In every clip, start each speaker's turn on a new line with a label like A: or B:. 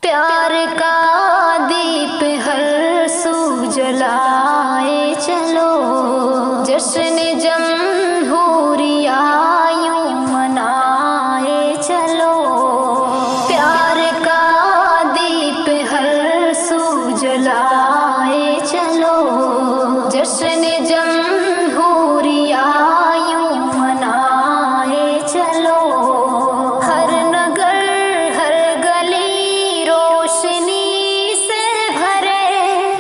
A: پیار کا دیپ ہر سو جلائے چلو، جشن جمہوریہ یوں منائے چلو۔ پیار کا دیپ ہر سو جلائے چلو، جشن جمہوریہ یوں منائے چلو۔ ہر نگر ہر گلی روشنی سے بھرے،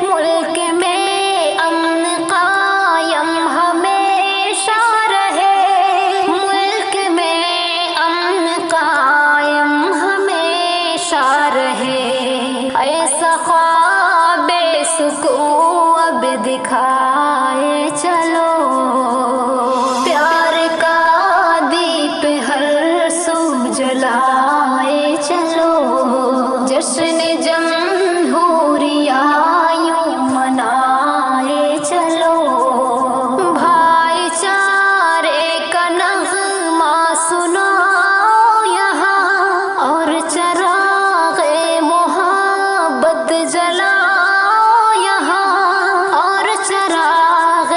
A: ملک میں امن قائم ہمیشہ رہے، ملک میں امن قائم ہمیشہ رہے۔ ایسا خواب سکون اب دکھائے چلو، پیار کا دیپ ہر سو جلائے چلو، جشن جمہوریہ یوں منائے چلو۔ بھائی چارے کا نغمہ سناؤ یہاں، اور چراغ محبت جلاؤ یہاں، اور چراغ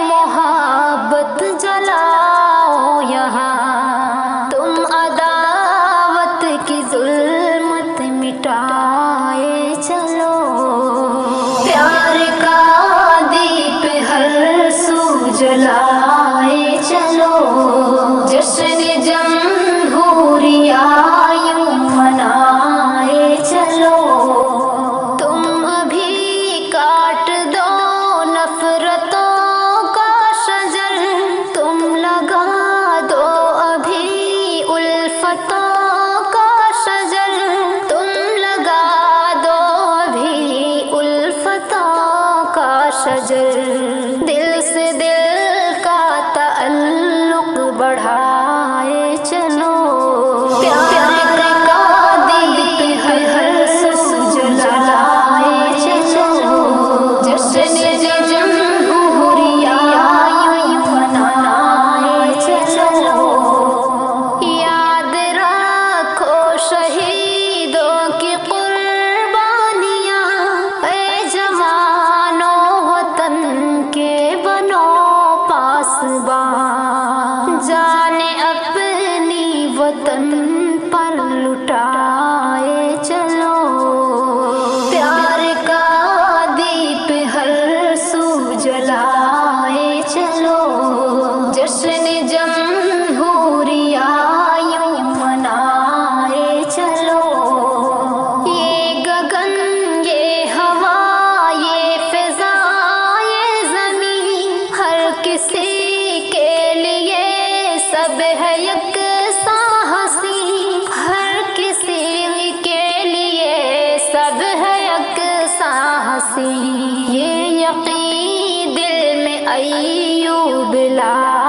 A: محبت جلاؤ یہاں۔ تم عداوت کی ظلمت مٹائے چلو، پیار کا دیپ ہر سو جلائے چلو، جشن جمہوریہ یوں منائے چلو۔ تم ابھی کاٹ دو نفرتوں کا شجر، تم لگا دو ابھی الفتوں کا شجر، تم لگا دو ابھی الفتوں کا شجر۔ دل سے دل کا تعلق بڑھائے چلو، پیار کا دیپ ہر سو جلائے چلو، جشن جمہوریہ یوں منائے چلو۔ یاد رکھو شہیدوں کی قربانیاں، اے جوانوں وطن کے بنو پاسبان، جان اپنی وطن پر لٹائے چلو، پیار کا دیپ ہر سو جلائے چلو، جشن جمہوریہ یوں منائے چلو۔ یہ گگن یہ ہوا یہ فضا یہ زمین، ہر کسی کے لیے سب ہے یکساں حسین، ہر کسی کے لیے سب ہے یکساں حسین۔ یہ یقین دل میں ایوب لا